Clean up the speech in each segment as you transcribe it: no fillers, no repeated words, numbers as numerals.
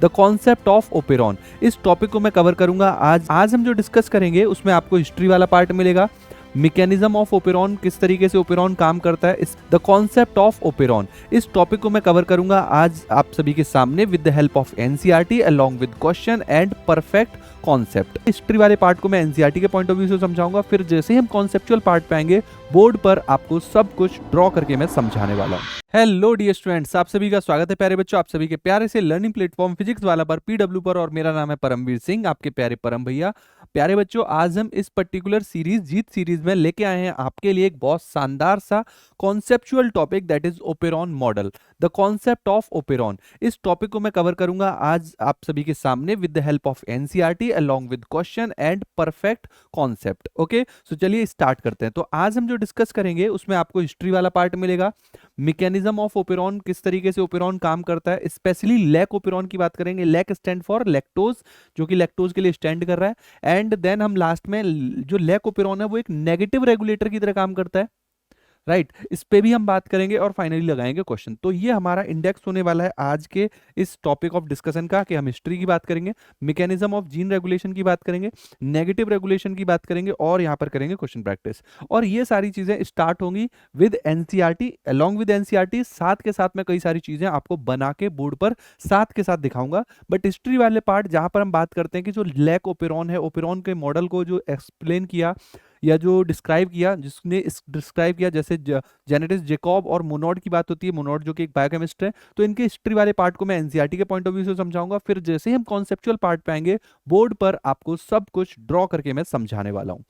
The concept of operon. इस topic को मैं कवर करूंगा आज हम जो डिस्कस करेंगे उसमें आपको हिस्ट्री वाला पार्ट मिलेगा, मैकेनिज्म ऑफ ओपेरॉन, किस तरीके से ओपेरॉन काम करता है, द कॉन्सेप्ट ऑफ ओपेरॉन। इस टॉपिक को मैं कवर करूंगा आज आप सभी के सामने with the help of NCERT along with question and perfect concept. History वाले पार्ट को मैं एनसीईआरटी के पॉइंट ऑफ व्यू से समझाऊंगा, फिर जैसे ही हम कॉन्सेप्चुअल पार्ट पे आएंगे बोर्ड पर आपको सब कुछ ड्रॉ करके मैं समझाने वाला हूँ। हेलो डियर स्टूडेंट्स, आप सभी का स्वागत है प्यारे बच्चों, आप सभी के प्यारे से लर्निंग प्लेटफॉर्म फिजिक्स वाला पर पीडब्ल्यू पर, और मेरा नाम है परमवीर सिंह, आपके प्यारे परम भैया। प्यारे बच्चों, आज हम इस पर्टिकुलर सीरीज जीत सीरीज में लेके आए हैं आपके लिए एक बहुत शानदार सा conceptual topic, that is operon model, the concept of operon. इस टॉपिक को मैं कवर करूंगा आज आप सभी के सामने with the help of NCERT along with question and perfect concept. Okay, so चलिए स्टार्ट करते हैं। तो आज हम जो डिस्कस करेंगे उसमें आपको हिस्ट्री वाला पार्ट मिलेगा, मैकेनिज्म ऑफ ओपेरॉन, किस तरीके से ओपेरॉन काम करता है, स्पेशली लैक ओपेरॉन की बात करेंगे। लैक स्टैंड फॉर लैक्टोज, जो कि लैक्टोज के लिए स्टैंड कर रहा है। एंड देन हम लास्ट में जो लैक ओपेरॉन है वो एक नेगेटिव रेगुलेटर की तरह काम करता है, राइट, इस पे भी हम बात करेंगे और फाइनली लगाएंगे क्वेश्चन। तो ये हमारा इंडेक्स होने वाला है आज के इस टॉपिक ऑफ डिस्कशन का, कि हम हिस्ट्री की बात करेंगे, मैकेनिज्म ऑफ जीन रेगुलेशन की बात करेंगे, नेगेटिव रेगुलेशन की बात करेंगे, और यहाँ पर करेंगे क्वेश्चन प्रैक्टिस। और ये सारी चीजें स्टार्ट होंगी with NCERT, along with NCERT, साथ के साथ मैं कई सारी चीजें आपको बना के बोर्ड पर साथ के साथ दिखाऊंगा। बट हिस्ट्री वाले पार्ट जहां पर हम बात करते हैं कि जो लैक ओपेरॉन है, ओपेरॉन के मॉडल को जो एक्सप्लेन किया या जो डिस्क्राइब किया, जिसने डिस्क्राइब किया, जैसे जेनेटिक्स जेकॉब और मोनोड की बात होती है, मोनोड जो कि एक बायोकेमिस्ट है, तो इनके हिस्ट्री वाले पार्ट को मैं एनसीईआरटी के पॉइंट ऑफ व्यू से समझाऊंगा। फिर जैसे ही हम कॉन्सेप्चुअल पार्ट पे आएंगे बोर्ड पर आपको सब कुछ ड्रॉ करके मैं समझाने वाला हूं।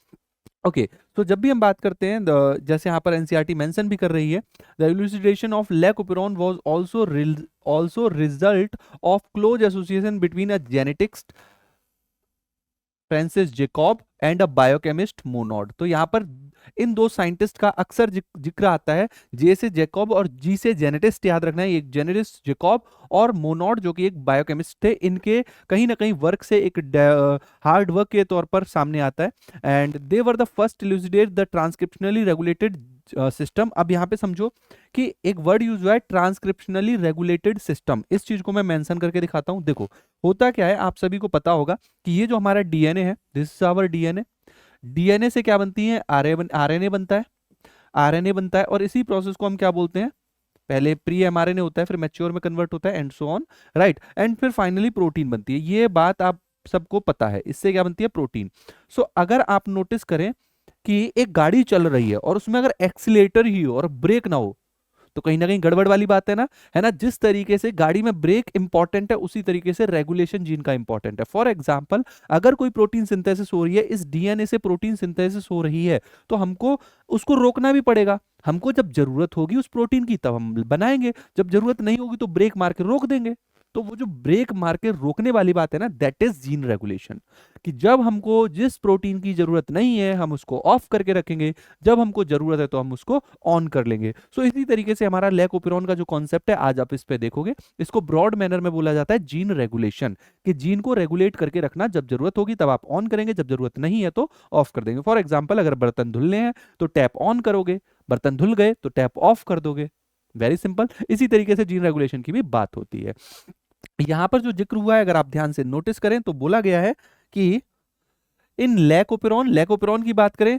ओके, तो जब भी हम बात करते हैं जैसे यहाँ पर एनसीईआरटी मेंशन भी कर रही है, the elucidation of lac operon was also result of close association between a genetics Francis Jacob and a biochemist Monod. तो यहाँ पर इन दो साइंटिस्ट का अक्सर जिक्र आता है, जे से जेकॉब और जी से जेनेटिस्ट, याद रखना है, एक जेनेटिस्ट जेकॉब और मोनोड जो कि एक बायोकेमिस्ट थे। इनके कहीं ना कहीं वर्क से एक हार्ड वर्क के तौर पर सामने आता है। And they were the first इल्यूसिडेट the transcriptionally regulated system. अब यहाँ पे समझो कि एक वर्ड यूज हुआ है, ट्रांसक्रिप्शनली रेगुलेटेड सिस्टम। इस चीज को मैं मेंशन करके दिखाता हूं। देखो होता क्या है, आप सभी को पता होगा कि ये जो हमारा डीएनए है, this is our DNA. DNA से क्या बनती है, आरएनए बनता है, आरएनए बनता है, और इसी प्रोसेस को हम क्या बोलते हैं, पहले प्री एमआरएनए होता है, फिर मैच्योर में कन्वर्ट होता है, and so on, right, and फिर फाइनली प्रोटीन बनती है। ये बात आप सबको पता है, इससे क्या बनती है, प्रोटीन। सो अगर आप नोटिस करें कि एक गाड़ी चल रही है और उसमें अगर एक्सीलेटर ही हो और ब्रेक ना हो, तो कहीं ना कहीं गड़बड़ वाली बात है ना, है ना। जिस तरीके से गाड़ी में ब्रेक इंपॉर्टेंट है, उसी तरीके से रेगुलेशन जीन का इंपॉर्टेंट है। फॉर एग्जांपल, अगर कोई प्रोटीन सिंथेसिस हो रही है, इस डीएनए से प्रोटीन सिंथेसिस हो रही है, तो हमको उसको रोकना भी पड़ेगा। हमको जब जरूरत होगी उस प्रोटीन की तब हम बनाएंगे, जब जरूरत नहीं होगी तो ब्रेक मार के रोक देंगे। तो वो जो ब्रेक मार के रोकने वाली बात है ना, दैट इज जीन रेगुलेशन, कि जब हमको जिस प्रोटीन की जरूरत नहीं है हम उसको ऑफ करके रखेंगे, जब हमको जरूरत है तो हम उसको ऑन कर लेंगे। सो इसी तरीके से हमारा लैक ओपेरॉन का जो कॉन्सेप्ट है, आज आप इस पे देखोगे, इसको ब्रॉड मैनर में बोला जाता है जीन रेगुलेशन, कि जीन को रेगुलेट करके रखना, जब जरूरत होगी तब आप ऑन करेंगे, जब जरूरत नहीं है तो ऑफ कर देंगे। फॉर एग्जाम्पल, अगर बर्तन धुलने हैं तो टैप ऑन करोगे, बर्तन धुल गए तो टैप ऑफ कर दोगे, वेरी सिंपल। इसी तरीके से जीन रेगुलेशन की भी बात होती है। यहां पर जो जिक्र हुआ है, अगर आप ध्यान से नोटिस करें तो बोला गया है कि इन लैक ओपेरॉन की बात करें,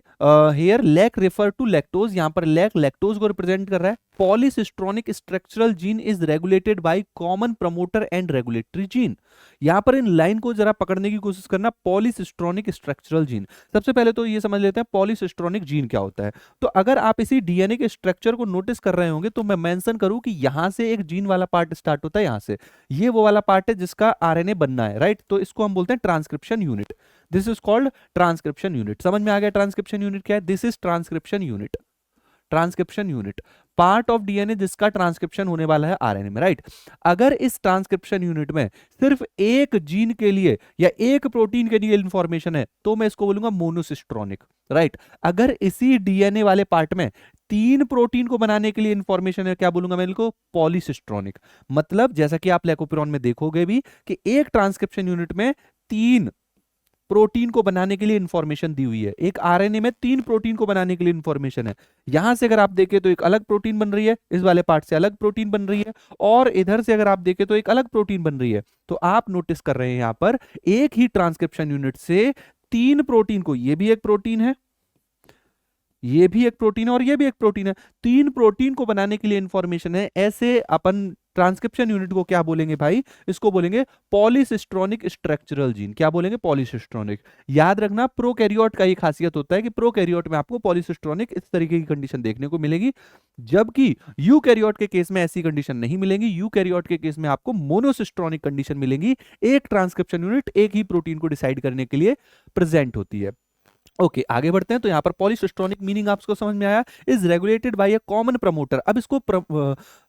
here lac refer to lactose, यहां पर लैक लैक्टोज को रिप्रेजेंट कर रहा है। Polycistronic structural gene is regulated by common promoter and regulatory gene. यहां पर इन लाइन को जरा पकड़ने की कोशिश करना, पॉलीसिस्ट्रोनिक स्ट्रक्चरल जीन। सबसे पहले तो ये समझ लेते हैं पॉलीसिस्ट्रोनिक जीन क्या होता है। तो अगर आप इसी डीएनए के स्ट्रक्चर को नोटिस कर रहे होंगे तो मैं मेंशन करूं कि यहां से एक जीन वाला पार्ट स्टार्ट होता है, यहां से ये वो वाला पार्ट है जिसका आरएनए बनना है, राइट। तो इसको हम बोलते हैं transcription unit. This is called transcription unit. समझ में आ गया ट्रांसक्रिप्शन यूनिट क्या है? This is transcription unit. Transcription unit, part of DNA जिसका ट्रांसक्रिप्शन होने वाला है आरएनए में, राइट। अगर इस ट्रांसक्रिप्शन यूनिट में सिर्फ एक जीन के लिए या एक प्रोटीन के लिए इंफॉर्मेशन है तो मैं इसको बोलूंगा मोनोसिस्ट्रोनिक, राइट। अगर इसी डीएनए वाले पार्ट में तीन प्रोटीन को बनाने के लिए इंफॉर्मेशन है, क्या बोलूंगा मैं इनको? पॉलीसिस्ट्रोनिक। मतलब जैसा कि आप लैकोपेरॉन में देखोगे भी कि एक ट्रांसक्रिप्शन यूनिट में तीन प्रोटीन को बनाने के लिए इंफॉर्मेशन दी हुई है। एक आरएनए में 3 प्रोटीन को बनाने के लिए इंफॉर्मेशन है। यहां से अगर आप देखें तो एक अलग प्रोटीन बन रही है, इस वाले पार्ट से अलग प्रोटीन बन रही है, और इधर से अगर आप देखें तो एक अलग प्रोटीन बन रही है। तो आप नोटिस कर रहे हैं यहां पर एक ही ट्रांसक्रिप्शन यूनिट से 3 प्रोटीन को, ये भी एक प्रोटीन है, ये भी एक प्रोटीन है, और ये भी एक प्रोटीन है, 3 प्रोटीन को बनाने के लिए इंफॉर्मेशन है। ऐसे अपन ट्रांसक्रिप्शन यूनिट को क्या बोलेंगे भाई? इसको बोलेंगे पॉलीसिस्ट्रोनिक स्ट्रक्चरल जीन। क्या बोलेंगे? पॉलीसिस्ट्रोनिक। याद रखना, प्रोकैरियोट का ये खासियत होता है कि प्रोकैरियोट में आपको पॉलीसिस्ट्रोनिक इस तरीके की कंडीशन देखने को मिलेगी, जबकि यूकैरियोट के केस में ऐसी कंडीशन नहीं मिलेगी। यूकैरियोट के केस में आपको मोनोसिस्ट्रोनिक कंडीशन मिलेगी। एक ट्रांसक्रिप्शन यूनिट एक ही प्रोटीन को डिसाइड करने के लिए प्रेजेंट होती है। ओके, आगे बढ़ते हैं। तो यहाँ पर पॉलीसिस्ट्रोनिक मीनिंग आपको समझ में आया, is regulated by a common promoter. अब इसको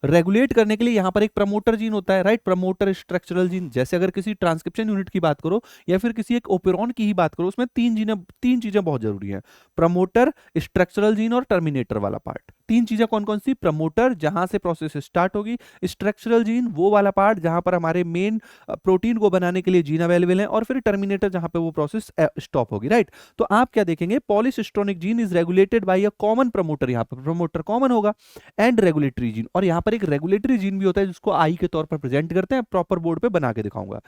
रेगुलेट करने के लिए यहाँ पर एक प्रमोटर जीन होता है, राइट? Promoter structural gene. जैसे अगर किसी ट्रांसक्रिप्शन यूनिट की बात करो या फिर किसी एक ओपेरॉन की ही बात करो, उसमें तीन चीजें बहुत जरूरी हैं: प्रमोटर, स्ट्रक्चरल जीन और टर्मिनेटर वाला पार्ट। 3 चीजें कौन कौन सी? प्रमोटर, जहां से प्रोसेस स्टार्ट होगी; स्ट्रक्चरल जीन, वो वाला पार्ट जहां पर हमारे मेन प्रोटीन को बनाने के लिए जीन अवेलेबल है; और फिर टर्मिनेटर, जहां पे वो प्रोसेस स्टॉप होगी, राइट? तो आप क्या देखेंगे? Polycistronic gene is regulated by a common promoter, यहां पर प्रमोटर कॉमन होगा, एंड रेगुलेटरी जीन। और यहां पर एक रेगुलेटरी जीन भी होता है जिसको आई के तौर पर प्रेजेंट करते हैं, प्रॉपर बोर्ड पे बना के दिखाऊंगा।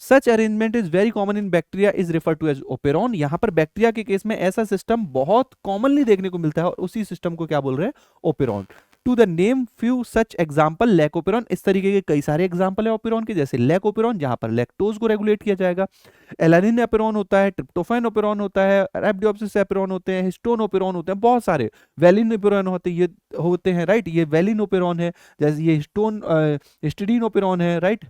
Such arrangement is very common in bacteria, is refer to as operon. यहां पर बैक्टीरिया के केस में ऐसा सिस्टम बहुत कॉमनली देखने को मिलता है, और उसी सिस्टम को क्या बोल रहे हैं? Operon. To the name few such example, lac operon. इस तरीके के कई सारे एग्जाम्पल है ओपेरॉन के, जैसे लैकोपेरॉन जहां पर लैक्टोज को रेगुलेट किया जाएगा, एलानिन एपेरॉन होता है, ट्रिप्टोफैन ओपेरॉन होता है, अरेबिडोप्सिस एपेरॉन होते हैं, हिस्टोन ओपेरॉन होते हैं, बहुत सारे वैलिन ओपेरॉन होते हैं, ये होते हैं, राइट? ये वैलिन ओपेरॉन है, जैसे ये हिस्टोन हिस्टिडीन ओपेरॉन है, राइट?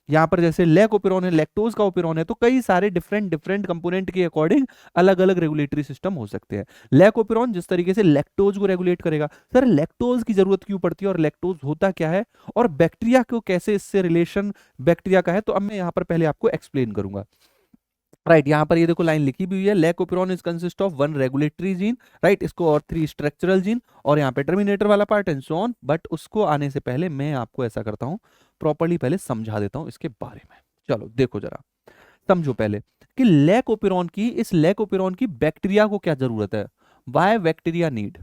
यहाँ पर जैसे लैक ओपेरॉन है, लैक्टोज का ओपेरॉन है। तो कई सारे डिफरेंट डिफरेंट कंपोनेंट के अकॉर्डिंग अलग अलग रेगुलेटरी सिस्टम हो सकते हैं। लैक ओपेरॉन जिस तरीके से लैक्टोज को रेगुलेट करेगा। सर लैक्टोज की जरूरत क्यों पड़ती है, और लैक्टोज होता क्या है, और बैक्टीरिया को कैसे इससे रिलेशन बैक्टीरिया का है, तो अब मैं यहाँ पर पहले आपको एक्सप्लेन करूंगा, राइट? यहाँ पर ये देखो लाइन लिखी भी हुई है, lac operon is consist of 1 regulatory gene, right? इसको और 3 स्ट्रक्चरल जीन, और यहाँ पे टर्मिनेटर वाला part and so on. But उसको आने से पहले मैं आपको ऐसा करता हूँ, प्रॉपर्ली पहले समझा देता हूँ इसके बारे में। चलो देखो जरा, समझो पहले कि इस लैकोपेरॉन की बैक्टीरिया को क्या जरूरत है, वाई बैक्टीरिया नीड।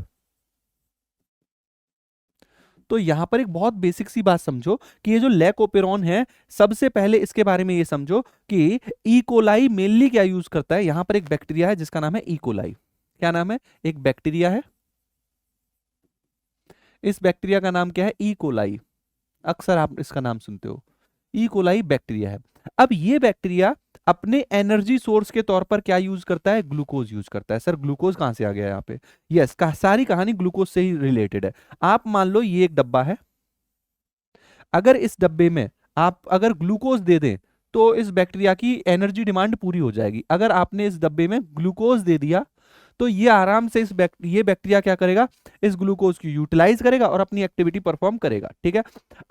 तो यहां पर एक बहुत बेसिक सी बात समझो कि ये जो लैकोपेरॉन है, सबसे पहले इसके बारे में ये समझो कि ई. मेनली क्या यूज करता है। यहां पर एक बैक्टीरिया है जिसका नाम है ई. क्या नाम है? एक बैक्टीरिया है, इस बैक्टीरिया का नाम क्या है? ई. अक्सर आप इसका नाम सुनते हो, ई. बैक्टीरिया है। अब ये बैक्टीरिया अपने एनर्जी सोर्स के तौर पर क्या यूज करता है? ग्लूकोज यूज करता है। सर ग्लूकोज कहां से आ गया यहाँ पे? यस, सारी कहानी ग्लूकोज से ही रिलेटेड है। आप मान लो ये एक डब्बा है, अगर इस डब्बे में आप अगर ग्लूकोज दे दें तो इस बैक्टीरिया की एनर्जी डिमांड पूरी हो जाएगी। अगर आपने इस डब्बे में ग्लूकोज दे दिया तो ये आराम से ये बैक्टीरिया क्या करेगा? इस ग्लूकोज को यूटिलाइज करेगा और अपनी एक्टिविटी परफॉर्म करेगा, ठीक है?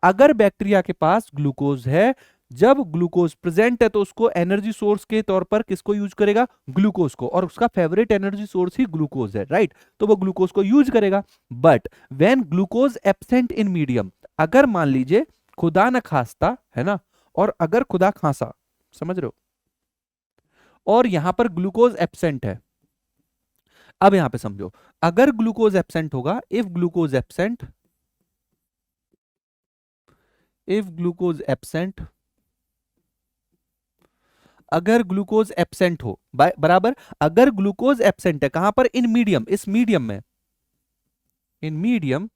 अगर बैक्टीरिया के पास ग्लूकोज है, जब ग्लूकोज प्रेजेंट है तो उसको एनर्जी सोर्स के तौर पर किसको यूज करेगा? ग्लूकोज को, और उसका फेवरेट एनर्जी सोर्स ही ग्लूकोज है, राइट? तो वो ग्लूकोज को यूज करेगा। But when glucose absent in medium, अगर मान लीजिए खुदा न खास्ता, है ना, और अगर खुदा खांसा, समझ रहे हो, और यहां पर ग्लूकोज एब्सेंट है। अब यहां पे समझो, अगर ग्लूकोज एब्सेंट होगा, इफ ग्लूकोज एब्सेंट, अगर ग्लूकोज एब्सेंट हो बराबर, अगर ग्लूकोज एब्सेंट है कहां पर? इन मीडियम, इस मीडियम में, इन मीडियम,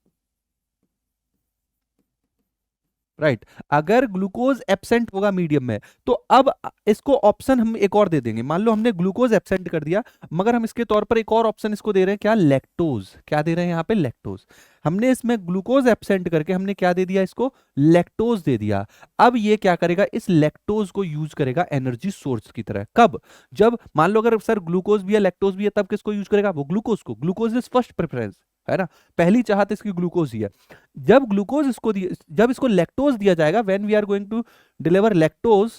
राइट? अगर ग्लूकोज एब्सेंट होगा मीडियम में, तो अब इसको ऑप्शन हम एक और दे देंगे। मान लो हमने ग्लूकोज एब्सेंट कर दिया, मगर हम इसके तौर पर एक और ऑप्शन इसको दे रहे हैं, क्या? लैक्टोज। क्या दे रहे हैं यहाँ पे? लैक्टोज। हमने इसमें ग्लूकोज एब्सेंट करके हमने क्या दे दिया इसको? लैक्टोज दे दिया। अब ये क्या करेगा? इस लैक्टोज को यूज करेगा एनर्जी सोर्स की तरह। कब? जब मान लो अगर सर ग्लूकोज भी है लैक्टोज भी है, तब किसको यूज करेगा? वो ग्लूकोज को। ग्लूकोज इज फर्स्ट प्रेफरेंस, है ना, पहली चाहत इसकी ग्लूकोज ही है। जब इसको लैक्टोज दिया जाएगा, when we are going to deliver lactose,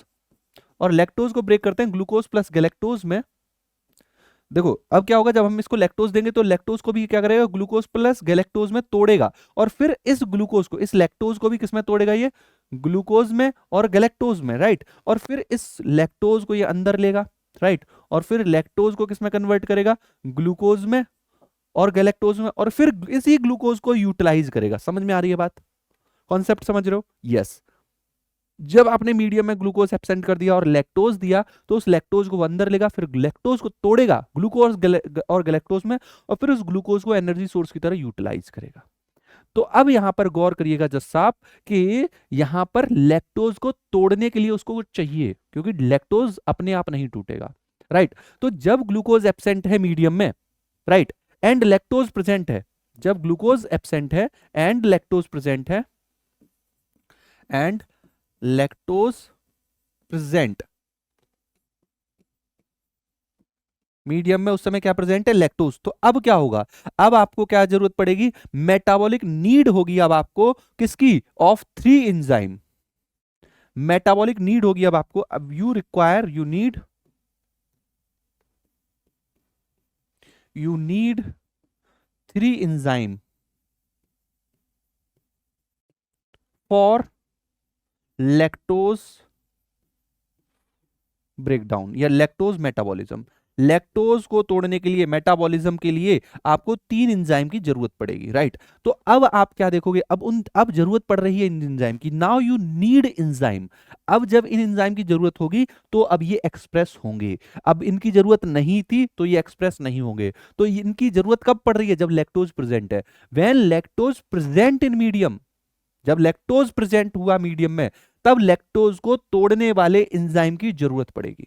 और लैक्टोज को ब्रेक करते हैं ग्लूकोज प्लस गैलेक्टोज में। देखो अब क्या होगा, जब हम इसको लैक्टोज देंगे तो लैक्टोज को भी क्या करेगा? ग्लूकोज प्लस गैलेक्टोज में तोड़ेगा, और फिर इस ग्लूकोज को, इस लैक्टोज को भी किसमें तोड़ेगा? ये ग्लूकोज में और गैलेक्टोज में, राइट? और फिर इस लैक्टोज को ये अंदर लेगा, राइट, और फिर लैक्टोज को किस में कन्वर्ट करेगा, ग्लूकोज में और गैलेक्टोज में, और फिर इसी ग्लूकोज को यूटिलाइज करेगा। समझ में आ रही है बात, कॉन्सेप्ट समझ रहे हो? यस। जब आपने मीडियम में ग्लूकोज एब्सेंट कर दिया और लैक्टोज दिया, तो उस लैक्टोज को वो अंदर लेगा, फिर लैक्टोज को तोड़ेगा ग्लूकोज और गैलेक्टोज में, और फिर उस ग्लूकोज को एनर्जी सोर्स की तरह यूटिलाइज करेगा। तो अब यहां पर गौर करिएगा जज साहब कि यहां पर लैक्टोज को तोड़ने के लिए उसको कुछ चाहिए, क्योंकि लैक्टोज अपने आप नहीं टूटेगा, राइट। तो जब ग्लूकोज एब्सेंट है मीडियम में, राइट, एंड लैक्टोज प्रेजेंट है, जब ग्लूकोज एब्सेंट है एंड लैक्टोज प्रेजेंट है, एंड लैक्टोज प्रेजेंट, मीडियम में उस समय क्या प्रेजेंट है, लैक्टोज। तो अब क्या होगा, अब आपको क्या जरूरत पड़ेगी, मेटाबॉलिक नीड होगी अब आपको, किसकी, ऑफ 3 एंजाइम। मेटाबॉलिक नीड होगी अब आपको, अब you require, you need 3 enzyme for lactose breakdown या लैक्टोज मेटाबॉलिज्म। लैक्टोज को तोड़ने के लिए, मेटाबॉलिज्म के लिए आपको 3 एंजाइम की जरूरत पड़ेगी, राइट। तो अब आप क्या देखोगे, अब जरूरत पड़ रही है इन एंजाइम की, नाउ यू नीड एंजाइम। अब जब इन एंजाइम की जरूरत होगी तो अब ये एक्सप्रेस होंगे, अब इनकी जरूरत नहीं थी तो ये एक्सप्रेस नहीं होंगे। तो इनकी जरूरत कब पड़ रही है, जब लैक्टोज प्रेजेंट है। When lactose present in medium, जब लैक्टोज प्रेजेंट हुआ मीडियम में, तब लैक्टोज को तोड़ने वाले एंजाइम की जरूरत पड़ेगी।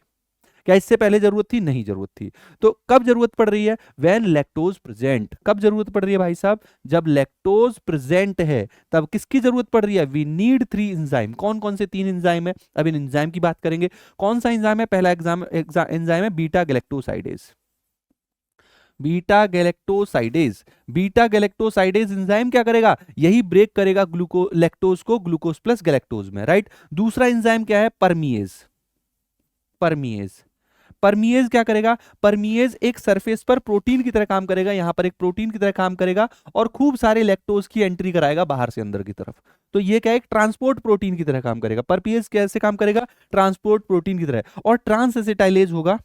क्या इससे पहले जरूरत थी, नहीं जरूरत थी। तो कब जरूरत पड़ रही है, व्हेन लैक्टोज प्रेजेंट। कब जरूरत पड़ रही है भाई साहब, जब लैक्टोज प्रेजेंट है, तब किसकी जरूरत पड़ रही है, वी नीड 3 एंजाइम। कौन कौन से 3 एंजाइम है, अब इन एंजाइम की बात करेंगे। कौन सा एंजाइम है, पहला एंजाइम है beta galactosidase. Beta galactosidase, beta galactosidase enzyme क्या करेगा, यही ब्रेक करेगा लैक्टोज को ग्लूकोज प्लस गैलेक्टोज में, राइट। दूसरा एंजाइम क्या है, परमीएज। परमीएज, परमीएज क्या करेगा, परमीएज एक सरफेस पर प्रोटीन की तरह काम करेगा, यहां पर एक प्रोटीन की तरह काम करेगा और खूब सारे लैक्टोज की एंट्री कराएगा बाहर से अंदर की तरफ। तो ये क्या है, एक ट्रांसपोर्ट प्रोटीन की तरह काम करेगा। परमीएज कैसे काम करेगा, ट्रांसपोर्ट प्रोटीन की तरह। और ट्रांस एसिटाइलेज होगा,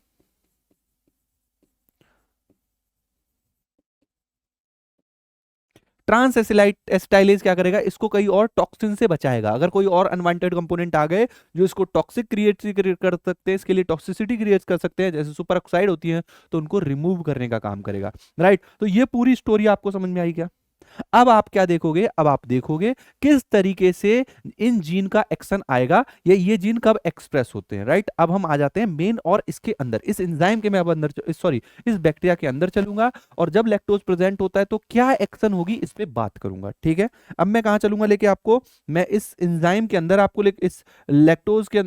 ट्रांस एसिटाइलेज क्या करेगा, इसको कई और टॉक्सिन से बचाएगा। अगर कोई और अनवांटेड कंपोनेंट आ गए जो इसको टॉक्सिक क्रिएट कर सकते हैं, इसके लिए टॉक्सिसिटी क्रिएट कर सकते हैं, जैसे सुपर ऑक्साइड होती है, तो उनको रिमूव करने का काम करेगा, राइट। तो ये पूरी स्टोरी आपको समझ में आई क्या। अब आप क्या देखोगे, अब आप देखोगे किस तरीके से इन जीन का एक्शन आएगा या ये जीन कब एक्सप्रेस होते हैं, राइट। अब हम आ जाते हैं मेन और इसके अंदर, इस एंजाइम के मैं अब अंदर, सॉरी, इस बैक्टीरिया के अंदर चलूंगा, और जब लैक्टोज प्रेजेंट होता है तो क्या एक्शन होगी इस पे बात करूंगा, ठीक है। अब मैं कहां चलूंगा लेके आपको, मैं इस एंजाइम के अंदर आपको इस लैक्टोज के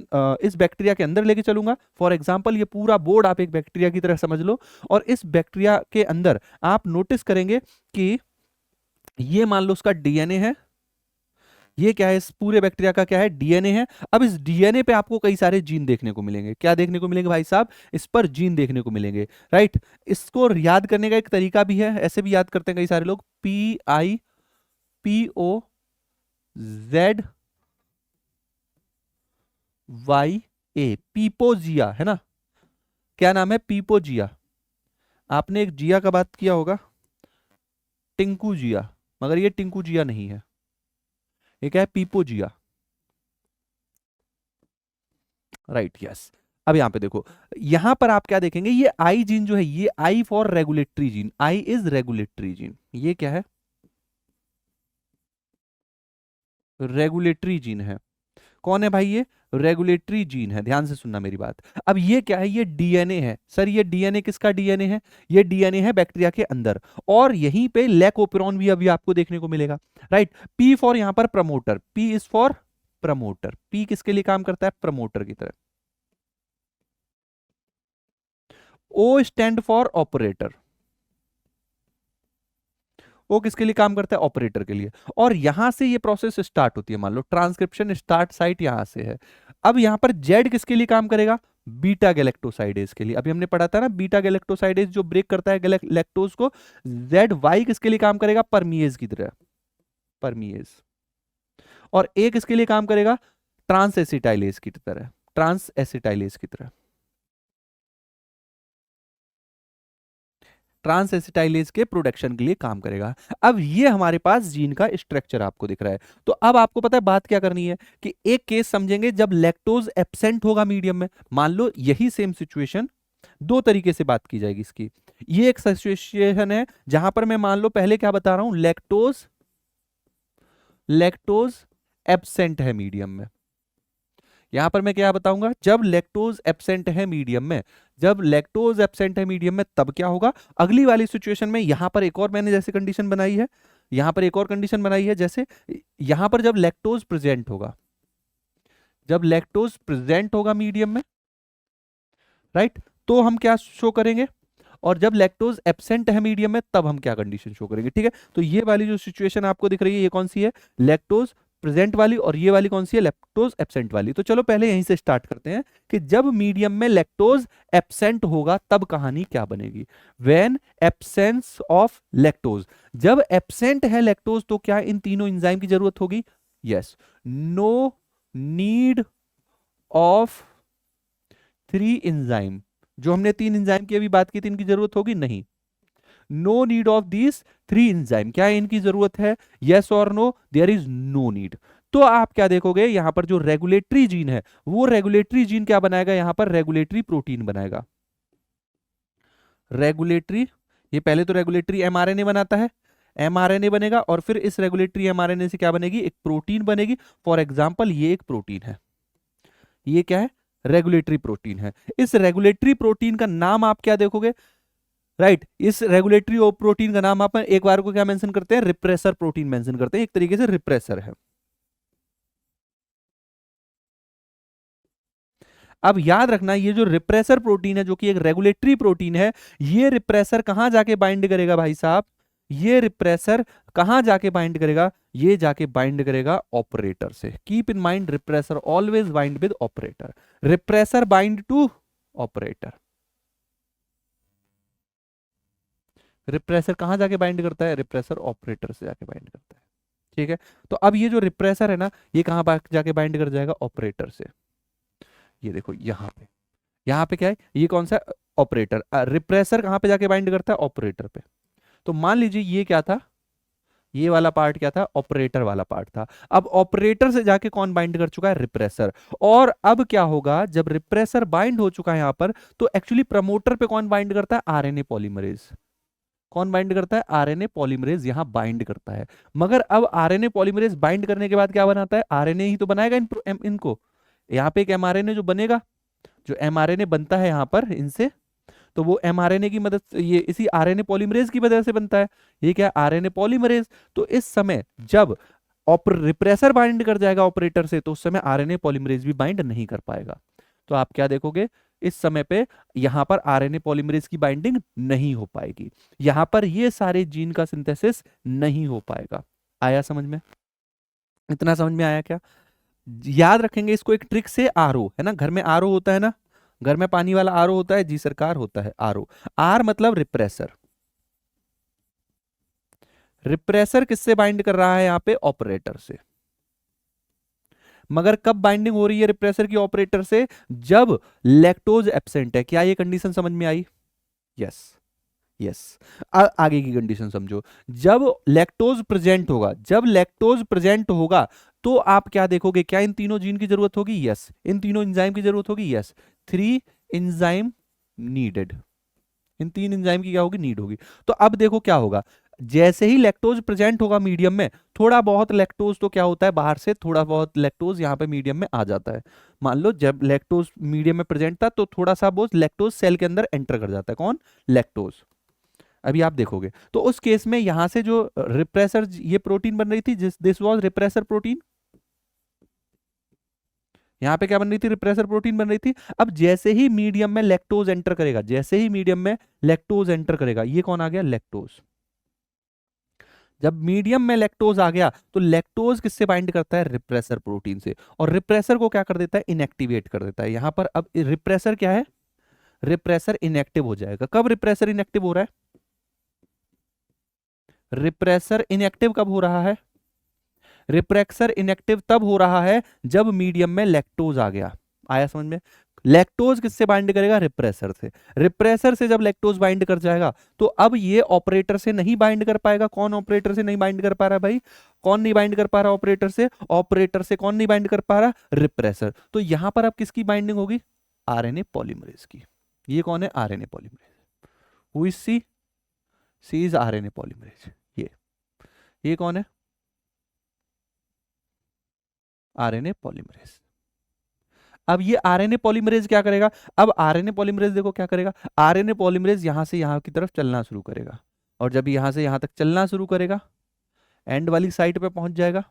इस बैक्टीरिया के अंदर लेके चलूंगा। फॉर एग्जाम्पल ये पूरा बोर्ड आप एक बैक्टीरिया की तरह समझ लो, और इस बैक्टीरिया के अंदर आप नोटिस करेंगे कि ये मान लो उसका डीएनए है, ये क्या है, इस पूरे बैक्टीरिया का क्या है, डीएनए है। अब इस डीएनए पे आपको कई सारे जीन देखने को मिलेंगे। क्या देखने को मिलेंगे भाई साहब, इस पर जीन देखने को मिलेंगे, राइट। इसको याद करने का एक तरीका भी है, ऐसे भी याद करते हैं कई सारे लोग, PIPOZYA, पीपोजिया, है ना। क्या नाम है, पीपोजिया। आपने एक जिया का बात किया होगा, टिंकू जिया, मगर ये टिंकू जिया नहीं है, ये क्या है, पीपोजिया, राइट, यस। अब यहां पे देखो, यहां पर आप क्या देखेंगे, ये आई जीन जो है, ये i for regulatory gene, i is regulatory gene, ये क्या है, रेगुलेटरी जीन है। कौन है भाई, ये रेगुलेटरी जीन है, ध्यान से सुनना मेरी बात। अब ये क्या है, ये डीएनए है। सर ये डीएनए किसका डीएनए है, ये डीएनए है बैक्टीरिया के अंदर, और यहीं पे लैकोपेरॉन भी अभी आपको देखने को मिलेगा, राइट। पी फॉर यहां पर promoter, P is for promoter, P किसके लिए काम करता है, प्रमोटर की तरह। ओ स्टैंड फॉर ऑपरेटर, वो किसके लिए काम करता है, ऑपरेटर के लिए। और यहां से ये प्रोसेस स्टार्ट होती है, मान लो ट्रांसक्रिप्शन स्टार्ट साइट यहां से है। अब यहां पर जेड किसके लिए काम करेगा, बीटा गैलेक्टोसाइडेज के लिए। अभी हमने पढ़ा था ना, बीटा गैलेक्टोसाइडेज जो ब्रेक करता है लैक्टोज को। जेड वाई किसके लिए काम करेगा, परमीएज की तरह, परमीएज। और ए किसके लिए काम करेगा, ट्रांस एसिटाइलेज की तरह, ट्रांस एसिटाइलेज की तरह। ट्रांस एसिटाइलेज के प्रोडक्शन के लिए काम करेगा। अब ये हमारे पास जीन का स्ट्रक्चर आपको दिख रहा है। तो अब आपको पता है बात क्या करनी है कि एक केस समझेंगे जब लैक्टोज एब्सेंट होगा मीडियम में। मान लो यही सेम सिचुएशन, दो तरीके से बात की जाएगी इसकी। ये एक सिचुएशन है जहां पर मैं मान लो पहले क्या बता रहा हूं, लैक्टोज एब्सेंट है मीडियम में। यहां पर मैं क्या बताऊंगा, जब लैक्टोज एब्सेंट है मीडियम में, जब लैक्टोज एब्सेंट है मीडियम में तब क्या होगा। अगली वाली सिचुएशन में यहां पर एक और मैंने जैसे कंडीशन बनाई है, यहां पर एक और कंडीशन बनाई है, जैसे यहां पर जब लैक्टोज प्रेजेंट होगा, जब लैक्टोज प्रेजेंट होगा मीडियम में, राइट, तो हम क्या शो करेंगे, और जब लैक्टोज एब्सेंट है मीडियम में तब हम क्या कंडीशन शो करेंगे। ठीक है, तो ये वाली जो सिचुएशन आपको दिख रही है ये कौन सी है, लैक्टोज प्रेजेंट वाली, और ये वाली कौन सी है, लैक्टोज एब्सेंट वाली। तो चलो पहले यहीं से स्टार्ट करते हैं कि जब मीडियम में लैक्टोज एब्सेंट होगा तब कहानी क्या बनेगी। व्हेन एब्सेंस ऑफ लैक्टोज, जब एब्सेंट है लैक्टोज तो क्या इन तीनों एंजाइम की जरूरत होगी, yes, no need of 3 enzyme, जो हमने 3 एंजाइम की अभी बात की थी इनकी जरूरत होगी नहीं। No need of this 3 enzyme, क्या इनकी जरूरत है, यस और no, there is no need. तो आप क्या देखोगे यहां पर जो रेगुलेटरी जीन है वो रेगुलेटरी जीन क्या बनाएगा, यहां पर रेगुलेटरी प्रोटीन बनाएगा। रेगुलेटरी, ये पहले तो रेगुलेटरी एमआरएनए बनाता है, एमआरएनए बनेगा और फिर इस रेगुलेटरी एमआरएनए से क्या बनेगी, एक प्रोटीन बनेगी। फॉर एग्जांपल ये एक प्रोटीन है, ये क्या है, रेगुलेटरी प्रोटीन है। इस रेगुलेटरी प्रोटीन का नाम आप क्या देखोगे, राइट, इस रेगुलेटरी प्रोटीन का नाम आप एक बार को क्या मेंशन करते हैं, रिप्रेसर प्रोटीन मेंशन करते हैं, एक तरीके से रिप्रेसर है। अब याद रखना ये जो रिप्रेसर प्रोटीन है जो कि एक रेगुलेटरी प्रोटीन है, ये रिप्रेसर कहां जाके बाइंड करेगा भाई साहब, ये रिप्रेसर कहां जाके बाइंड करेगा, ये जाके बाइंड करेगा ऑपरेटर से। Keep in mind repressor always bind with operator, repressor bind to operator. Repressor कहां जाके बाइंड करता है, रिप्रेसर ऑपरेटर से जाके बाइंड करता है। ठीक है, तो अब ये जो रिप्रेसर है ना ये कहां जाके बाइंड कर जाएगा, ऑपरेटर से। ये देखो यहाँ पे क्या है, ये कौन सा ऑपरेटर, रिप्रेसर कहां पे जाके बाइंड करता है, ऑपरेटर पे। तो मान लीजिए ये क्या था, ये वाला पार्ट क्या था, ऑपरेटर वाला पार्ट था। अब ऑपरेटर से जाके कौन बाइंड कर चुका है, रिप्रेसर। और अब क्या होगा, जब रिप्रेसर बाइंड हो चुका है यहां पर, तो एक्चुअली प्रमोटर पे कौन बाइंड करता है, आरएनए पॉलीमरेज। कौन बाइंड करता है, आरएनए पॉलीमरेज यहां बाइंड करता है। मगर अब आरएनए पॉलीमरेज बाइंड करने के बाद क्या बनाता है, आरएनए ही तो बनाएगा इनको। यहां पे एक एमआरएनए जो बनेगा, जो एमआरएनए बनता है यहां पर इनसे, तो वो एमआरएनए की मदद से, ये इसी आरएनए पॉलीमरेज की वजह से बनता है। ये क्या है, आरएनए पॉलीमरेज। तो इस समय जब रिप्रेसर बाइंड कर जाएगा ऑपरेटर से, तो उस समय आरएनए पॉलीमरेज भी बाइंड नहीं कर पाएगा। तो आप क्या देखोगे, इस समय पे यहां पर आरएनए पॉलीमरेज की बाइंडिंग नहीं हो पाएगी, यहां पर ये सारे जीन का सिंथेसिस नहीं हो पाएगा। आया समझ में, इतना समझ में आया क्या। याद रखेंगे इसको एक ट्रिक से, आरओ है ना, घर में आरओ होता है ना, घर में पानी वाला आरओ होता है, जी सरकार होता है आरओ। आर मतलब रिप्रेसर, रिप्रेसर किससे बाइंड कर रहा है यहां पे, ऑपरेटर से। मगर कब बाइंडिंग हो रही है रिप्रेसर की ऑपरेटर से, जब लैक्टोज एब्सेंट है। क्या ये कंडीशन समझ में आई, यस यस। आगे की कंडीशन समझो, जब लैक्टोज प्रेजेंट होगा, जब लैक्टोज प्रेजेंट होगा तो आप क्या देखोगे, क्या इन तीनों जीन की जरूरत होगी, यस, इन तीनों एंजाइम की जरूरत होगी, यस, 3 एंजाइम नीडेड, इन 3 एंजाइम की क्या होगी, नीड होगी। तो अब देखो क्या होगा, जैसे ही लैक्टोज प्रेजेंट होगा मीडियम में, थोड़ा बहुत लैक्टोज तो क्या होता है, बाहर से थोड़ा बहुत लैक्टोज यहाँ पे मीडियम में आ जाता है। मान लो जब लैक्टोज मीडियम में प्रेजेंट था तो थोड़ा सा बहुत लैक्टोज सेल के अंदर एंटर कर जाता है, कौन, लैक्टोज। अभी आप देखोगे तो उस केस में यहां से जो रिप्रेसर ये प्रोटीन बन रही थी, दिस वाज रिप्रेसर प्रोटीन, यहां पे क्या बन रही थी, रिप्रेसर प्रोटीन बन रही थी। अब जैसे ही मीडियम में लैक्टोज एंटर करेगा, जैसे ही मीडियम में लैक्टोज एंटर करेगा, ये कौन आ गया, लैक्टोज। जब मीडियम में लैक्टोज आ गया तो लैक्टोज किससे बाइंड करता है, रिप्रेसर प्रोटीन से, और रिप्रेसर को क्या कर देता है, इनएक्टिवेट कर देता है। यहां पर अब रिप्रेसर क्या है, रिप्रेसर इनएक्टिव हो जाएगा। कब रिप्रेसर इनएक्टिव हो रहा है, रिप्रेसर इनएक्टिव कब हो रहा है, रिप्रेसर इनएक्टिव तब हो रहा है जब मीडियम में लैक्टोज आ गया। आया समझ में, लैक्टोज किससे बाइंड करेगा? रिप्रेसर से। रिप्रेसर से जब लैक्टोज बाइंड कर जाएगा तो अब ये ऑपरेटर से नहीं बाइंड कर पाएगा। कौन ऑपरेटर से नहीं बाइंड कर पा रहा है भाई? कौन नहीं बाइंड कर पा रहा ऑपरेटर से? ऑपरेटर से कौन नहीं बाइंड कर पा रहा? रिप्रेसर। तो यहां पर अब किसकी बाइंडिंग होगी? आरएनए पॉलीमरेज की। ये कौन है? RNA polymerase. Who is she? She is RNA polymerase. ये कौन है? RNA polymerase. अब ये आरएनए पॉलीमरेज क्या करेगा? अब आरएनए पॉलीमरेज देखो क्या करेगा। आरएनए पॉलीमरेज यहां से यहां की तरफ चलना शुरू करेगा, और जब यहां से यहां तक चलना शुरू करेगा, एंड वाली साइड पे पहुंच जाएगा,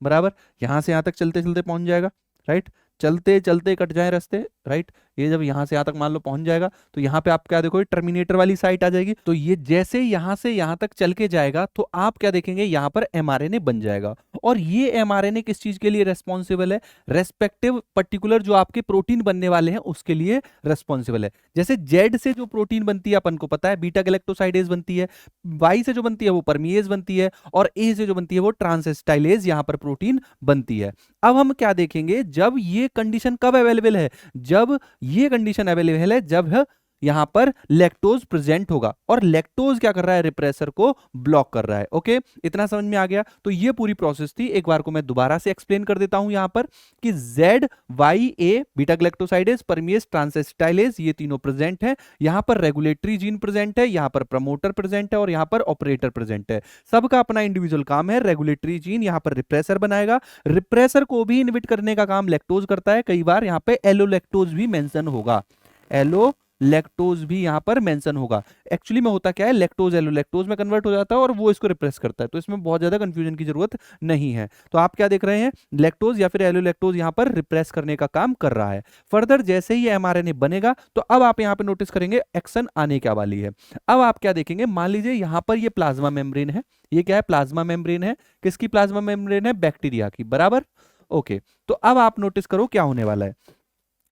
बराबर। यहां से यहां तक चलते चलते पहुंच जाएगा, राइट। चलते चलते कट जाए रास्ते, राइट। ये जब यहां से यहां तक मान लो पहुंच जाएगा, तो यहां पे आप क्या देखो, टर्मिनेटर वाली साइट आ जाएगी। तो ये जैसे यहां से यहां तक चल के जाएगा, तो आप क्या देखेंगे, यहां पर एमआरएनए बन जाएगा। और ये एमआरएनए किस चीज के लिए रेस्पॉन्सिबल है? रेस्पेक्टिव पर्टिकुलर जो आपके प्रोटीन बनने वाले हैं उसके लिए रेस्पॉन्सिबल है। जैसे जेड से जो प्रोटीन बनती है अपन को पता है, बीटा गैलेक्टोसाइडेज बनती है। वाई से जो बनती है वो परमीएज बनती है, और ए से जो बनती है वो ट्रांसएसिटाइलेज यहां पर प्रोटीन बनती है। अब हम क्या देखेंगे, जब ये कंडीशन कब अवेलेबल है? जब ये कंडीशन अवेलेबल है जब यहां पर लैक्टोज प्रेजेंट होगा, और लैक्टोज क्या कर रहा है? रिप्रेसर को ब्लॉक कर रहा है। ओके, इतना समझ में आ गया? तो ये पूरी प्रोसेस थी। एक बार को मैं दोबारा से एक्सप्लेन कर देता हूं यहां पर कि जेड वाई ए बीटा ग्लैक्टोसाइडेज परमीएज ट्रांसएसिटाइलेज ये तीनों प्रेजेंट है। यहां पर रेगुलेटरी जीन प्रेजेंट है, यहां पर प्रमोटर प्रेजेंट है, और यहां पर ऑपरेटर प्रेजेंट है। सबका अपना इंडिविजुअल काम है। रेगुलेटरी जीन यहां पर रिप्रेसर बनाएगा, रिप्रेसर को भी इनहिबिट करने का काम लैक्टोज करता है। कई बार यहां पे एलोलैक्टोज भी मेंशन होगा, एलो लैक्टोज भी यहां पर मेंशन होगा। एक्चुअली में होता क्या है, लैक्टोज एलोलैक्टोज में कन्वर्ट हो जाता है और वो इसको रिप्रेस करता है, तो इसमें बहुत ज्यादा कंफ्यूजन की जरूरत नहीं है। तो आप क्या देख रहे हैं, लैक्टोज या फिर एलोलैक्टोज यहां पर रिप्रेस करने का काम कर रहा है। फर्दर जैसे ही एमआरएनए बनेगा, तो अब आप यहां पर नोटिस करेंगे एक्शन आने क्या वाली है। अब आप क्या देखेंगे, मान लीजिए यहां पर ये प्लाज्मा मेम्ब्रेन है। ये क्या है? प्लाज्मा मेम्ब्रेन है। किसकी प्लाज्मा मेम्ब्रेन है? बैक्टीरिया की, बराबर। ओके, तो अब आप नोटिस करो क्या होने वाला है।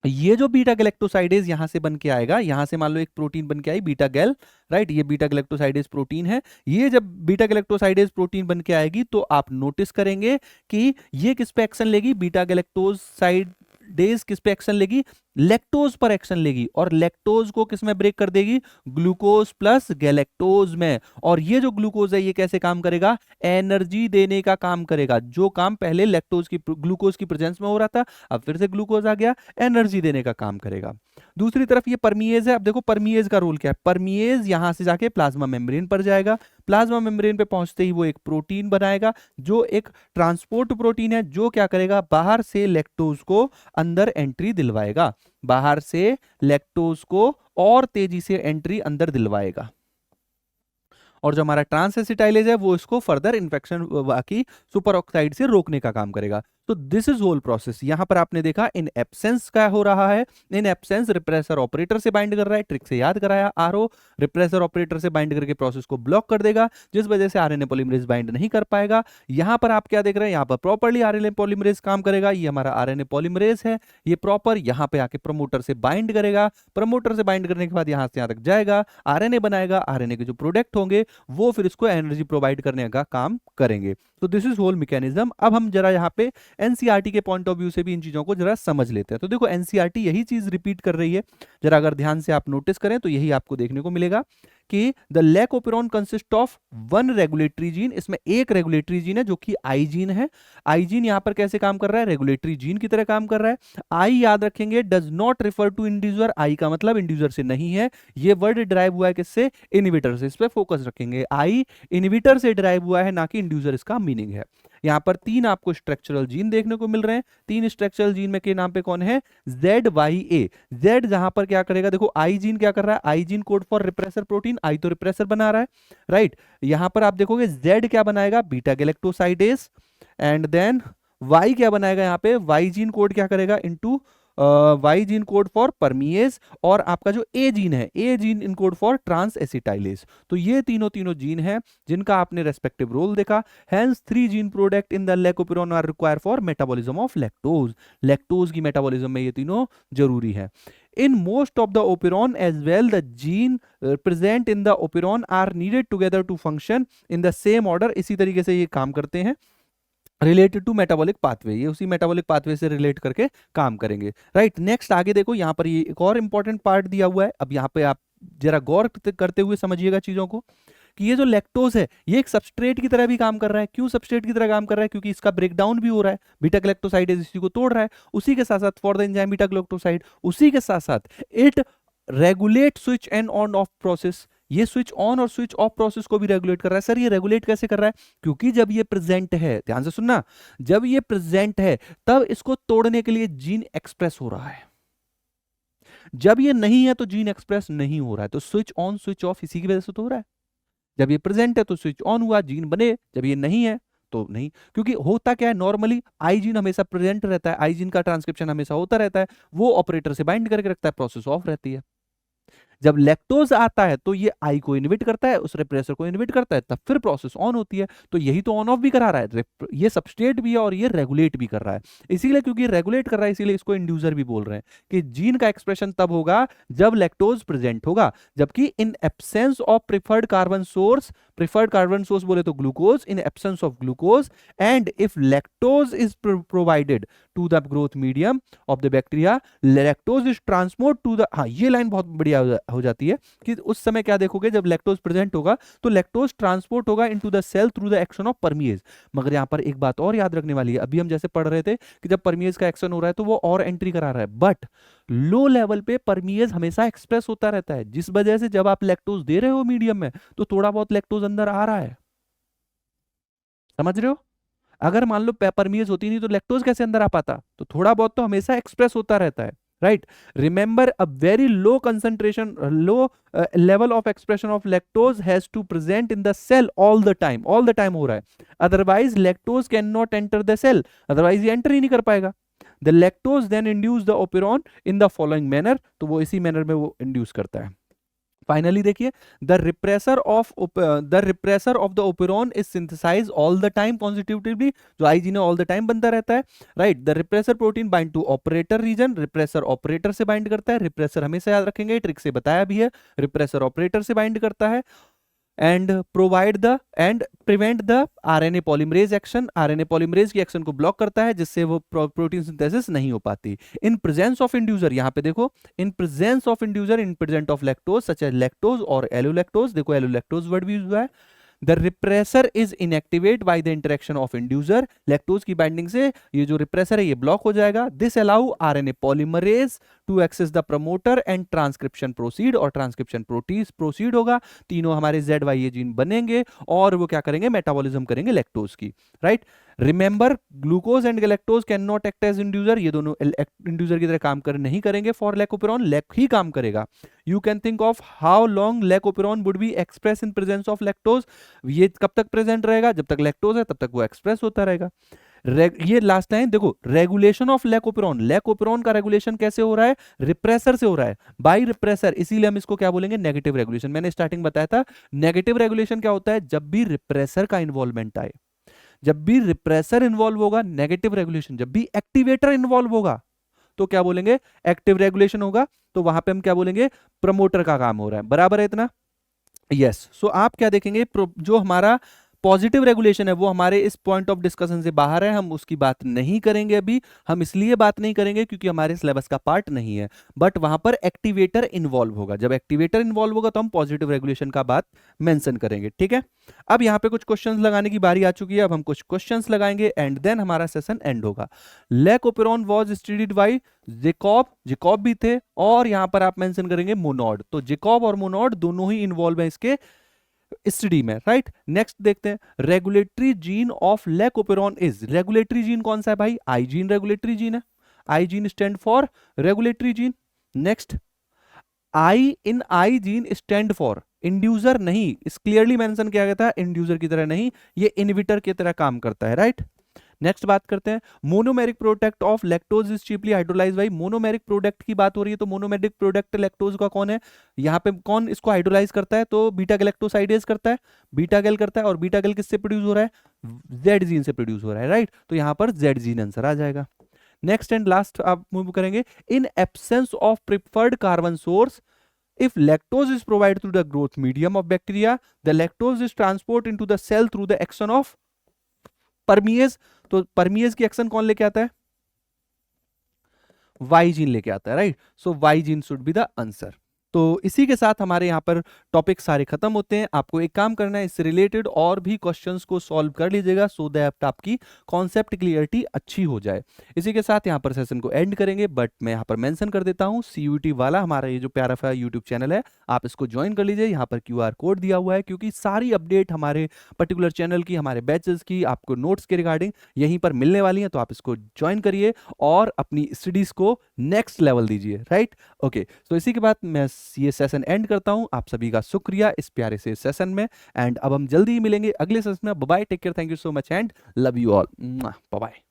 ये जो बीटा गैलेक्टोसाइडेज यहां से बन के आएगा, यहां से मान लो एक प्रोटीन बन के आई बीटा गैल, राइट। ये बीटा गैलेक्टोसाइडेज प्रोटीन है। ये जब बीटा गैलेक्टोसाइडेज प्रोटीन बन के आएगी, तो आप नोटिस करेंगे कि ये किस पे एक्शन लेगी? बीटा गैलेक्टोसाइडेज किस पे एक्शन लेगी? लैक्टोज पर एक्शन लेगी, और लैक्टोज को किस में ब्रेक कर देगी? ग्लूकोज प्लस गैलेक्टोज में। और ये जो ग्लूकोज है ये कैसे काम करेगा? एनर्जी देने का काम करेगा। जो काम पहले ग्लूकोज की प्रेजेंस में हो रहा था, अब फिर से ग्लूकोज आ गया, एनर्जी देने का काम करेगा। दूसरी तरफ ये परमीएज है। अब देखो परमीएज का रोल क्या है। परमीएज यहां से जाके प्लाज्मा मेम्ब्रेन पर जाएगा। प्लाज्मा मेम्ब्रेन पे पहुंचते ही वो एक प्रोटीन बनाएगा, जो एक ट्रांसपोर्ट प्रोटीन है, जो क्या करेगा? बाहर से लैक्टोज को अंदर एंट्री दिलवाएगा। बाहर से लैक्टोज को और तेजी से एंट्री अंदर दिलवाएगा, और जो हमारा ट्रांसएसिटाइलेज है वो इसको फर्दर इन्फेक्शन बाकी सुपर ऑक्साइड से रोकने का काम करेगा। तो दिस इज होल प्रोसेस। यहां पर आपने देखा इन एब्सेंस क्या हो रहा है। इन एब्सेंस रिप्रेसर ऑपरेटर से बाइंड कर रहा है, ट्रिक से याद कराया आरओ। रिप्रेसर ऑपरेटर से बाइंड करके प्रोसेस को ब्लॉक कर देगा, जिस वजह से आरएनए पॉलीमरेज बाइंड नहीं कर पाएगा। यहां पर आप क्या देख रहे हैं, यहां पर प्रॉपर्ली आरएनए पॉलीमरेज काम करेगा। ये हमारा आरएनए पॉलीमरेज है, ये प्रॉपर यहां पे आके प्रमोटर से बाइंड करेगा। प्रमोटर से बाइंड करने के बाद यहां से यहां तक जाएगा, आरएनए बनाएगा। आरएनए के जो प्रोडक्ट होंगे वो फिर इसको एनर्जी प्रोवाइड करने का काम करेंगे। तो दिस इज होल मैकेनिज्म। अब हम जरा यहाँ पे एनसीईआरटी के पॉइंट ऑफ व्यू से भी इन चीजों को जरा समझ लेते हैं। तो देखो एनसीईआरटी यही चीज रिपीट कर रही है। जरा अगर ध्यान से आप नोटिस करें तो यही आपको देखने को मिलेगा कि the lac operon consist of one regulatory gene. इसमें एक रेगुलेटरी जीन है जो कि आई जीन है। आई जीन यहां पर कैसे काम कर रहा है? रेगुलेटरी जीन की तरह काम कर रहा है। आई याद रखेंगे does not refer to inducer. I का मतलब इंड्यूसर से नहीं है। ये वर्ड डिराइव हुआ है किससे? इनहिबिटर से। इस पे फोकस रखेंगे। आई इनहिबिटर से डिराइव हुआ है, ना कि इंड्यूसर इसका मीनिंग है। यहां पर तीन आपको स्ट्रक्चरल जीन देखने को मिल रहे हैं। तीन स्ट्रक्चरल जीन में के नाम पे कौन है? जेड वाई ए। जेड जहां पर क्या करेगा, देखो आई जीन क्या कर रहा है? I gene code for repressor protein. I तो रिप्रेसर बना रहा है, राइट। यहां पर आप देखोगे जेड क्या बनाएगा? Beta galactosidase. And then y क्या बनाएगा? यहां पे वाई जीन कोड क्या करेगा? Into y gene code for permease. और आपका जो ए जीन है, a gene in code for transacetylase. तो ये तीनों तीनों जीन हैं जिनका आपने रेस्पेक्टिव रोल देखा। Hence 3 gene product in the lac operon are require for metabolism of lactose. Lactose की मेटाबॉलिज्म में ये तीनों जरूरी है। In most of the operon as well, the gene present in the operon are needed together to function in the same order। इसी तरीके से ये काम करते हैं। रिलेटेड टू मेटाबॉलिक पाथवे, ये उसी मेटाबॉलिक पाथवे से रिलेट करके काम करेंगे, राइट। नेक्स्ट आगे देखो, यहाँ पर ये एक और इंपॉर्टेंट पार्ट दिया हुआ है। अब यहाँ पे आप जरा गौर करते हुए समझिएगा चीजों को, कि ये जो लैक्टोज है ये एक सबस्ट्रेट की तरह भी काम कर रहा है। क्यों सबस्ट्रेट की तरह काम कर रहा है? क्योंकि इसका ब्रेकडाउन भी हो रहा है, बीटा गैलेक्टोसाइडेज इसी को तोड़ रहा है। उसी के साथ साथ for the enzyme beta galactoside, उसी के साथ साथ it regulate switch and on off process, ये स्विच ऑन और स्विच ऑफ प्रोसेस को भी रेगुलेट कर रहा है। सर ये रेगुलेट कैसे कर रहा है? क्योंकि जब ये प्रेजेंट है, ध्यान से सुनना, जब ये प्रेजेंट है तब इसको तोड़ने के लिए जीन एक्सप्रेस हो रहा है। जब ये नहीं है तो जीन एक्सप्रेस नहीं हो रहा है, तो स्विच ऑन स्विच ऑफ इसी की वजह से तो हो रहा है। जब ये प्रेजेंट है तो स्विच ऑन हुआ, जीन बने, जब ये नहीं है तो नहीं। क्योंकि होता क्या है, नॉर्मली आई जीन हमेशा प्रेजेंट रहता है, आई जीन का ट्रांसक्रिप्शन हमेशा होता रहता है, वो ऑपरेटर से बाइंड करके रखता है, प्रोसेस ऑफ रहती है। जब लैक्टोज आता है तो ये आई को इनहिबिट करता है, उस रिप्रेसर को इनहिबिट करता है, तब फिर प्रोसेस ऑन होती है। तो यही तो ऑन ऑफ भी करा रहा है, ये सबस्ट्रेट भी है और ये रेगुलेट भी कर रहा है। इसीलिए क्योंकि रेगुलेट कर रहा है इसीलिए इसको इंड्यूसर भी बोल रहे हैं, कि जीन का एक्सप्रेशन तब होगा जब लैक्टोज प्रेजेंट होगा। जबकि in absence of preferred carbon source बोले तो glucose, in absence of glucose and if lactose is provided to the growth medium of the bacteria, lactose is transport to the, हाँ ये line बहुत बढ़िया हो जाती है कि उस समय क्या देखोगे, जब लैक्टोज प्रेजेंट होगा तो लैक्टोज ट्रांसपोर्ट होगा into the cell through the action of permease. मगर यहां पर एक बात और याद रखने वाली है, अभी हम जैसे पढ़ रहे थे कि जब परमिएज का एक्शन हो रहा है तो वो और एंट्री करा रहा है, बट लो लेवल पे परमिएज हमेशा एक्सप्रेस होता रहता है, जिस वजह से जब आप लैक्टोज दे रहे हो मीडियम में तो थोड़ा बहुत लैक्टोज अंदर आ रहा है। समझ रहे हो? अगर मान लो परमिएज होती नहीं तो लैक्टोज कैसे अंदर आ पाता? तो थोड़ा बहुत तो हमेशा एक्सप्रेस होता रहता है, right. Remember a very low concentration, low level of expression of lactose has to present in the cell all the time हो रहा है, otherwise lactose can not enter the cell, otherwise ये एंटर ही नहीं कर पाएगा। The lactose then induce the operon in the following manner, तो वो इसी मैनर में वो इंड्यूस करता है। फाइनली देखिए, the repressor of the operon is synthesise all the time constitutively, जो आईजीन ऑल द टाइम बनता रहता है, right. The repressor protein bind to operator region, repressor operator से बाइंड करता है, रिप्रेसर हमेशा याद रखेंगे, ट्रिक से बताया भी है, रिप्रेसर ऑपरेटर से बाइंड करता है, and prevent the RNA polymerase action, RNA polymerase की एक्शन को ब्लॉक करता है, जिससे वो प्रोटीन सिंथेसिस नहीं हो पाती। इन प्रेजेंस ऑफ इंड्यूसर, यहां पे देखो, in presence of inducer in present of lactose such as lactose और एलोलैक्टोज, देखो एलोलैक्टोज वर्ड भी यूज हुआ है। The repressor is inactivate by the interaction of inducer, lactose की बाइंडिंग से ये जो रिप्रेसर है ये ब्लॉक हो जाएगा। This allow RNA polymerase to access the promoter and transcription proceed, और ट्रांसक्रिप्शन प्रोसीड होगा, तीनों हमारे ZYA जीन बनेंगे और वो क्या करेंगे, मेटाबॉलिज्म करेंगे लैक्टोज की, right. Remember glucose and galactose can not act as inducer, ये दोनों इंड्यूसर की तरह काम नहीं करेंगे फॉर लैकोपेरॉन, लैक ही काम करेगा। You can think of how long lac operon would be express in presence of lactose, ये कब तक प्रेजेंट रहेगा, जब तक लैक्टोज है तब तक वो एक्सप्रेस होता रहेगा। ये लास्ट लाइन देखो, रेगुलेशन ऑफ लैकोपेरॉन का रेगुलेशन कैसे हो रहा है, रिप्रेसर से हो रहा है, बाय रिप्रेसर, इसीलिए हम इसको क्या बोलेंगे, नेगेटिव रेगुलेशन। मैंने स्टार्टिंग बताया था, नेगेटिव रेगुलेशन क्या होता है, जब भी रिप्रेसर का इन्वॉल्वमेंट आए, जब भी रिप्रेसर इन्वॉल्व होगा नेगेटिव रेगुलेशन, जब भी एक्टिवेटर इन्वॉल्व होगा तो क्या बोलेंगे, एक्टिव रेगुलेशन होगा, तो वहां पे हम क्या बोलेंगे, प्रमोटर का काम हो रहा है, बराबर है इतना, यस। सो आप क्या देखेंगे, जो हमारा पॉजिटिव रेगुलेशन है वो हमारे इस पॉइंट ऑफ डिस्कशन से बाहर है, हम उसकी बात नहीं करेंगे अभी, हम इसलिए बात नहीं करेंगे क्योंकि हमारे सिलेबस का पार्ट नहीं है, बट वहां पर एक्टिवेटर इन्वॉल्व होगा, जब एक्टिवेटर इन्वॉल्व होगा तो हम पॉजिटिव रेगुलेशन का बात मेंशन करेंगे, ठीक है। अब यहाँ पे कुछ क्वेश्चंस लगाने की बारी आ चुकी है, अब हम कुछ क्वेश्चंस लगाएंगे एंड देन हमारा सेशन एंड होगा। Lac operon was studied by Jacob भी थे, और यहां पर आप मेंशन करेंगे मोनोड, तो जेकॉब और मोनोड दोनों ही इन्वॉल्व है इसके स्टडी में, राइट। नेक्स्ट देखते हैं, regulatory gene of lac operon is, regulatory gene कौन सा है भाई, आई जीन रेगुलेटरी जीन है, i gene stand for regulatory gene. Next, I gene stand for inducer नहीं, इस क्लियरली मेंशन किया गया था, इंड्यूसर की तरह नहीं, ये इनहिबिटर की तरह काम करता है, राइट। नेक्स्ट बात करते हैं, monomeric product of lactose is cheaply hydrolysed bye, monomeric product की बात हो रही है तो मोनोमेरिक प्रोडक्ट लैक्टोज का कौन है, यहाँ पे कौन इसको हाइड्रोलाइज करता है, तो बीटा गैलेक्टोसाइडेज करता है, बीटा गैल करता है, और बीटा गैल किससे प्रोड्यूस हो रहा है, जेड जीन से प्रोड्यूस हो रहा है, राइट। तो यहाँ पर जेड जीन आंसर आ जाएगा। नेक्स्ट एंड लास्ट आप मूव करेंगे, इन absence of preferred carbon source, if lactose is provided through the growth medium of bacteria, the lactose is transported into the cell through the action of परमिएज, तो परमिएज की action कौन लेके आता है? Y gene लेके आता है, right? So Y gene should be the answer. तो इसी के साथ हमारे यहाँ पर टॉपिक सारे खत्म होते हैं। आपको एक काम करना है, इससे रिलेटेड और भी क्वेश्चंस को सॉल्व कर लीजिएगा सो दैट आपकी कॉन्सेप्ट क्लियरिटी अच्छी हो जाए। इसी के साथ यहाँ पर सेशन को एंड करेंगे, बट मैं यहाँ पर मेंशन कर देता हूँ सीयूटी वाला हमारा ये जो प्यारा सा यूट्यूब चैनल है, आप इसको ज्वाइन कर लीजिए। यहाँ पर क्यूआर कोड दिया हुआ है, क्योंकि सारी अपडेट हमारे पर्टिकुलर चैनल की, हमारे बैचेस की, आपको नोट्स के रिगार्डिंग यहीं पर मिलने वाली हैं। तो आप इसको ज्वाइन करिए और अपनी स्टडीज को नेक्स्ट लेवल दीजिए, राइट? ओके, तो इसी के बाद मैं ये सेशन एंड करता हूं। आप सभी का शुक्रिया इस प्यारे से सेशन में, एंड अब हम जल्दी ही मिलेंगे अगले सेशन में। Bye bye, take care, thank you so much and love you all, bye bye.